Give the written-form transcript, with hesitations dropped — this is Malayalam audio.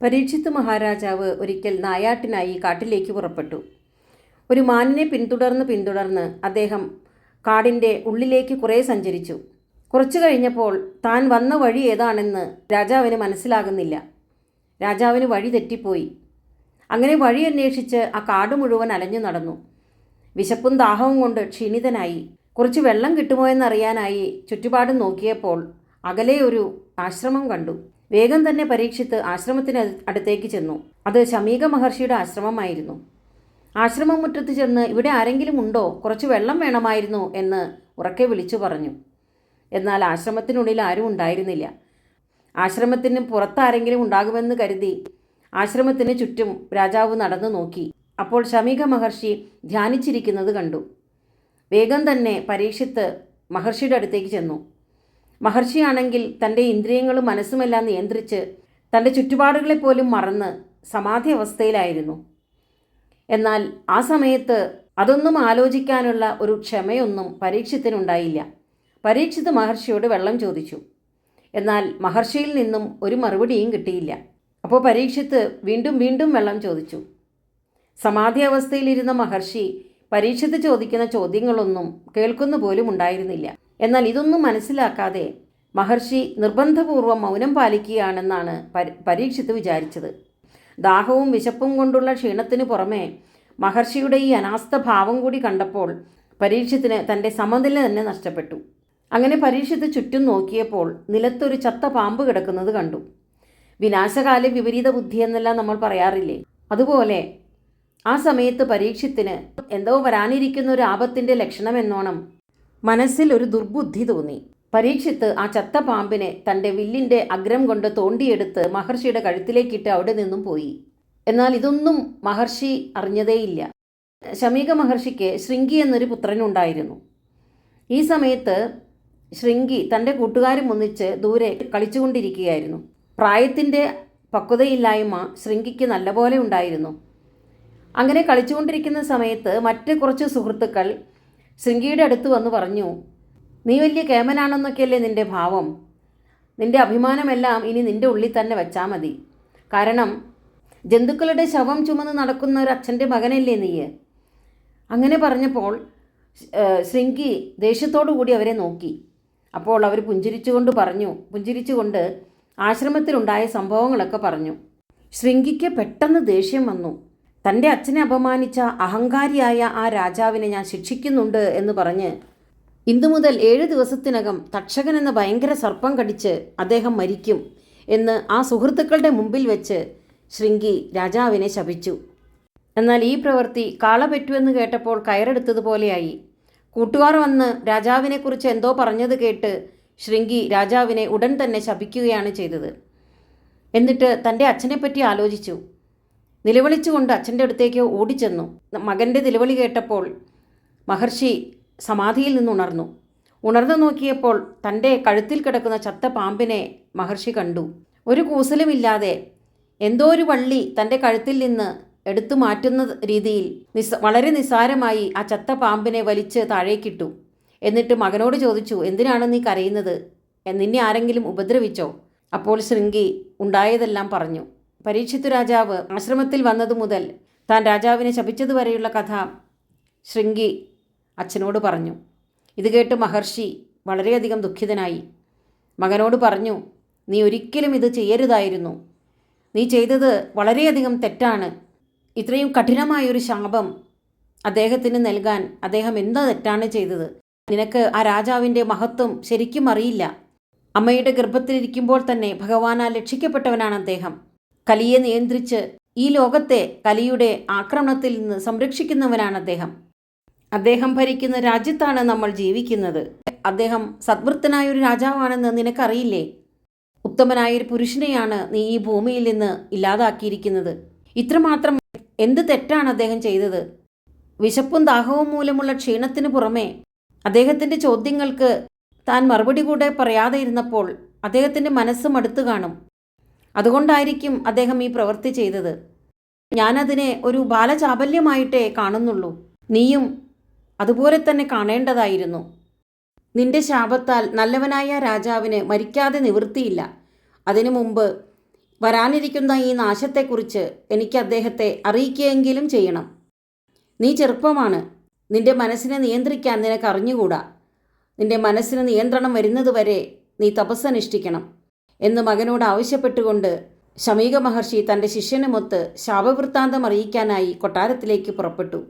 പരീക്ഷിത്ത് മഹാരാജാവ് ഒരിക്കൽ നായാട്ടിനായി കാട്ടിലേക്ക് പുറപ്പെട്ടു. ഒരു മാനിനെ പിന്തുടർന്ന് അദ്ദേഹം കാടിൻ്റെ ഉള്ളിലേക്ക് കുറേ സഞ്ചരിച്ചു. കുറച്ചു കഴിഞ്ഞപ്പോൾ താൻ വന്ന വഴി ഏതാണെന്ന് രാജാവിന് മനസ്സിലാകുന്നില്ല. രാജാവിന് വഴി തെറ്റിപ്പോയി. അങ്ങനെ വഴി അന്വേഷിച്ച് ആ കാട് മുഴുവൻ അലഞ്ഞു നടന്നു. വിശപ്പും ദാഹവും കൊണ്ട് ക്ഷീണിതനായി. കുറച്ച് വെള്ളം കിട്ടുമോ എന്നറിയാനായി ചുറ്റുപാടും നോക്കിയപ്പോൾ അകലെ ഒരു ആശ്രമം കണ്ടു. വേഗം തന്നെ പരീക്ഷിത്ത് ആശ്രമത്തിന് അടുത്തേക്ക് ചെന്നു. അത് ശമീക മഹർഷിയുടെ ആശ്രമമായിരുന്നു. ആശ്രമം മുറ്റത്ത് ചെന്ന് ഇവിടെ ആരെങ്കിലും ഉണ്ടോ, കുറച്ച് വെള്ളം വേണമായിരുന്നു എന്ന് ഉറക്കെ വിളിച്ചു പറഞ്ഞു. എന്നാൽ ആശ്രമത്തിനുള്ളിൽ ആരും ഉണ്ടായിരുന്നില്ല. ആശ്രമത്തിന് പുറത്താരെങ്കിലും ഉണ്ടാകുമെന്ന് കരുതി ആശ്രമത്തിന് ചുറ്റും രാജാവ് നടന്നു നോക്കി. അപ്പോൾ ശമീക മഹർഷി ധ്യാനിച്ചിരിക്കുന്നത് കണ്ടു. വേഗം തന്നെ പരീക്ഷിത്ത് മഹർഷിയുടെ അടുത്തേക്ക് ചെന്നു. മഹർഷിയാണെങ്കിൽ തൻ്റെ ഇന്ദ്രിയങ്ങളും മനസ്സുമെല്ലാം നിയന്ത്രിച്ച് തൻ്റെ ചുറ്റുപാടുകളെപ്പോലും മറന്ന് സമാധി അവസ്ഥയിലായിരുന്നു. എന്നാൽ ആ സമയത്ത് അതൊന്നും ആലോചിക്കാനുള്ള ഒരു ക്ഷമയൊന്നും പരീക്ഷിത്തിനുണ്ടായില്ല. പരീക്ഷിത്ത് മഹർഷിയോട് വെള്ളം ചോദിച്ചു. എന്നാൽ മഹർഷിയിൽ നിന്നും ഒരു മറുപടിയും കിട്ടിയില്ല. അപ്പോൾ പരീക്ഷിത്ത് വീണ്ടും വീണ്ടും വെള്ളം ചോദിച്ചു. സമാധി അവസ്ഥയിലിരുന്ന മഹർഷി പരീക്ഷിത്ത് ചോദിക്കുന്ന ചോദ്യങ്ങളൊന്നും കേൾക്കുന്ന പോലും ഉണ്ടായിരുന്നില്ല. എന്നാൽ ഇതൊന്നും മനസ്സിലാക്കാതെ മഹർഷി നിർബന്ധപൂർവം മൗനം പാലിക്കുകയാണെന്നാണ് പരീക്ഷിത്ത് വിചാരിച്ചത്. ദാഹവും വിശപ്പും കൊണ്ടുള്ള ക്ഷീണത്തിന് പുറമെ മഹർഷിയുടെ ഈ അനാസ്ഥ ഭാവം കൂടി കണ്ടപ്പോൾ പരീക്ഷത്തിന് തൻ്റെ സമനില തന്നെ നഷ്ടപ്പെട്ടു. അങ്ങനെ പരീക്ഷിത്ത് ചുറ്റും നോക്കിയപ്പോൾ നിലത്തൊരു ചത്ത പാമ്പ് കിടക്കുന്നത് കണ്ടു. വിനാശകാല വിപരീത ബുദ്ധി എന്നെല്ലാം നമ്മൾ പറയാറില്ലേ, അതുപോലെ ആ സമയത്ത് പരീക്ഷത്തിന് എന്തോ വരാനിരിക്കുന്ന ഒരു ആപത്തിൻ്റെ ലക്ഷണമെന്നോണം മനസ്സിൽ ഒരു ദുർബുദ്ധി തോന്നി. പരീക്ഷിത്ത് ആ ചത്ത പാമ്പിനെ തൻ്റെ വില്ലിൻ്റെ അഗ്രം കൊണ്ട് തോണ്ടിയെടുത്ത് മഹർഷിയുടെ കഴുത്തിലേക്കിട്ട് അവിടെ നിന്നും പോയി. എന്നാൽ ഇതൊന്നും മഹർഷി അറിഞ്ഞതേയില്ല. ശമീക മഹർഷിക്ക് ശൃംഗി എന്നൊരു പുത്രനുണ്ടായിരുന്നു. ഈ സമയത്ത് ശൃംഗി തൻ്റെ കൂട്ടുകാരും ഒന്നിച്ച് ദൂരെ കളിച്ചുകൊണ്ടിരിക്കുകയായിരുന്നു. പ്രായത്തിൻ്റെ പക്വതയില്ലായ്മ ശൃംഗിക്ക് നല്ലപോലെ ഉണ്ടായിരുന്നു. അങ്ങനെ കളിച്ചുകൊണ്ടിരിക്കുന്ന സമയത്ത് മറ്റ് കുറച്ച് സുഹൃത്തുക്കൾ ശൃംഗിയുടെ അടുത്ത് വന്ന് പറഞ്ഞു, നീ വലിയ കേമനാണെന്നൊക്കെയല്ലേ നിൻ്റെ ഭാവം, നിൻ്റെ അഭിമാനമെല്ലാം ഇനി നിൻ്റെ ഉള്ളിൽ തന്നെ വെച്ചാൽ മതി. കാരണം ജന്തുക്കളുടെ ശവം ചുമന്ന് നടക്കുന്ന ഒരു അച്ഛൻ്റെ മകനല്ലേ നീ. അങ്ങനെ പറഞ്ഞപ്പോൾ ശൃംഗി ദേഷ്യത്തോടു കൂടി അവരെ നോക്കി. അപ്പോൾ അവർ പുഞ്ചിരിച്ചുകൊണ്ട് ആശ്രമത്തിലുണ്ടായ സംഭവങ്ങളൊക്കെ പറഞ്ഞു. ശൃംഗിക്ക് പെട്ടെന്ന് ദേഷ്യം വന്നു. തൻ്റെ അച്ഛനെ അപമാനിച്ച അഹങ്കാരിയായ ആ രാജാവിനെ ഞാൻ ശിക്ഷിക്കുന്നുണ്ട് എന്ന് പറഞ്ഞ് ഇന്നു മുതൽ 7 ദിവസത്തിനകം തക്ഷകൻ എന്ന ഭയങ്കര സർപ്പം കടിച്ച് അദ്ദേഹം മരിക്കും എന്ന് ആ സുഹൃത്തുക്കളുടെ മുമ്പിൽ വെച്ച് ശൃംഗി രാജാവിനെ ശപിച്ചു. എന്നാൽ ഈ പ്രവൃത്തി കാള പെറ്റുവെന്ന് കേട്ടപ്പോൾ കയറെടുത്തതുപോലെയായി. കൂട്ടുകാർ വന്ന് രാജാവിനെക്കുറിച്ച് എന്തോ പറഞ്ഞത് കേട്ട് ശൃംഗി രാജാവിനെ ഉടൻ തന്നെ ശപിക്കുകയാണ് ചെയ്തത്. എന്നിട്ട് തൻ്റെ അച്ഛനെപ്പറ്റി ആലോചിച്ചു. നിലവിളിച്ചുകൊണ്ട് അച്ഛൻ്റെ അടുത്തേക്ക് ഓടിച്ചെന്നു. മകൻ്റെ നിലവിളി കേട്ടപ്പോൾ മഹർഷി സമാധിയിൽ നിന്ന് ഉണർന്നു നോക്കിയപ്പോൾ തൻ്റെ കഴുത്തിൽ കിടക്കുന്ന ചത്ത പാമ്പിനെ മഹർഷി കണ്ടു. ഒരു കൂസലുമില്ലാതെ എന്തോ ഒരു വള്ളി തൻ്റെ കഴുത്തിൽ നിന്ന് എടുത്തു മാറ്റുന്ന രീതിയിൽ വളരെ നിസ്സാരമായി ആ ചത്ത പാമ്പിനെ വലിച്ച് താഴേക്കിട്ടു. എന്നിട്ട് മകനോട് ചോദിച്ചു, എന്തിനാണ് നീ കരയുന്നത്? നിന്നെ ആരെങ്കിലും ഉപദ്രവിച്ചോ? അപ്പോൾ ശൃംഗി ഉണ്ടായതെല്ലാം പറഞ്ഞു. പരീക്ഷിത്ത് രാജാവ് ആശ്രമത്തിൽ വന്നതു മുതൽ താൻ രാജാവിനെ ശപിച്ചതുവരെയുള്ള കഥ ശൃംഗി അച്ഛനോട് പറഞ്ഞു. ഇത് കേട്ട് മഹർഷി വളരെയധികം ദുഃഖിതനായി. മകനോട് പറഞ്ഞു, നീ ഒരിക്കലും ഇത് ചെയ്യരുതായിരുന്നു. നീ ചെയ്തത് വളരെയധികം തെറ്റാണ്. ഇത്രയും കഠിനമായൊരു ശാപം അദ്ദേഹത്തിന് നൽകാൻ അദ്ദേഹം എന്താ തെറ്റാണ് ചെയ്തത്? നിനക്ക് ആ രാജാവിൻ്റെ മഹത്വം ശരിക്കും അറിയില്ല. അമ്മയുടെ ഗർഭത്തിലിരിക്കുമ്പോൾ തന്നെ ഭഗവാനാൽ രക്ഷിക്കപ്പെട്ടവനാണ് അദ്ദേഹം. കലിയെ നിയന്ത്രിച്ച് ഈ ലോകത്തെ കലിയുടെ ആക്രമണത്തിൽ നിന്ന് സംരക്ഷിക്കുന്നവനാണ് അദ്ദേഹം. അദ്ദേഹം ഭരിക്കുന്ന രാജ്യത്താണ് നമ്മൾ ജീവിക്കുന്നത്. അദ്ദേഹം സദ്വൃത്തനായൊരു രാജാവാണെന്ന് നിനക്കറിയില്ലേ? ഉത്തമനായൊരു പുരുഷനെയാണ് നീ ഈ ഭൂമിയിൽ നിന്ന് ഇല്ലാതാക്കിയിരിക്കുന്നത്. ഇത്രമാത്രം എന്ത് തെറ്റാണ് അദ്ദേഹം ചെയ്തത്? വിശപ്പും ദാഹവും മൂലമുള്ള ക്ഷീണത്തിന് പുറമെ അദ്ദേഹത്തിൻ്റെ ചോദ്യങ്ങൾക്ക് താൻ മറുപടി കൂടെ പറയാതെ ഇരുന്നപ്പോൾ അദ്ദേഹത്തിൻ്റെ മനസ്സ് മടുത്തു കാണും. അതുകൊണ്ടായിരിക്കും അദ്ദേഹം ഈ പ്രവൃത്തി ചെയ്തത്. ഞാനതിനെ ഒരു ബാലചാബല്യമായിട്ടേ കാണുന്നുള്ളൂ. നീയും അതുപോലെ തന്നെ കാണേണ്ടതായിരുന്നു. നിന്റെ ശാപത്താൽ നല്ലവനായ രാജാവിന് മരിക്കാതെ നിവൃത്തിയില്ല. അതിനു മുമ്പ് വരാനിരിക്കുന്ന ഈ നാശത്തെക്കുറിച്ച് എനിക്ക് അദ്ദേഹത്തെ അറിയിക്കുകയെങ്കിലും ചെയ്യണം. നീ ചെറുപ്പമാണ്. നിന്റെ മനസ്സിനെ നിയന്ത്രിക്കാൻ നിനക്ക് അറിഞ്ഞുകൂടാ. നിന്റെ മനസ്സിന് നിയന്ത്രണം വരുന്നതുവരെ നീ തപസ്സനുഷ്ഠിക്കണം എന്ന് മകനോട് ആവശ്യപ്പെട്ടുകൊണ്ട് ശമീക മഹർഷി തൻ്റെ ശിഷ്യനുമൊത്ത് ശാപവൃത്താന്തം അറിയിക്കാനായി കൊട്ടാരത്തിലേക്ക് പുറപ്പെട്ടു.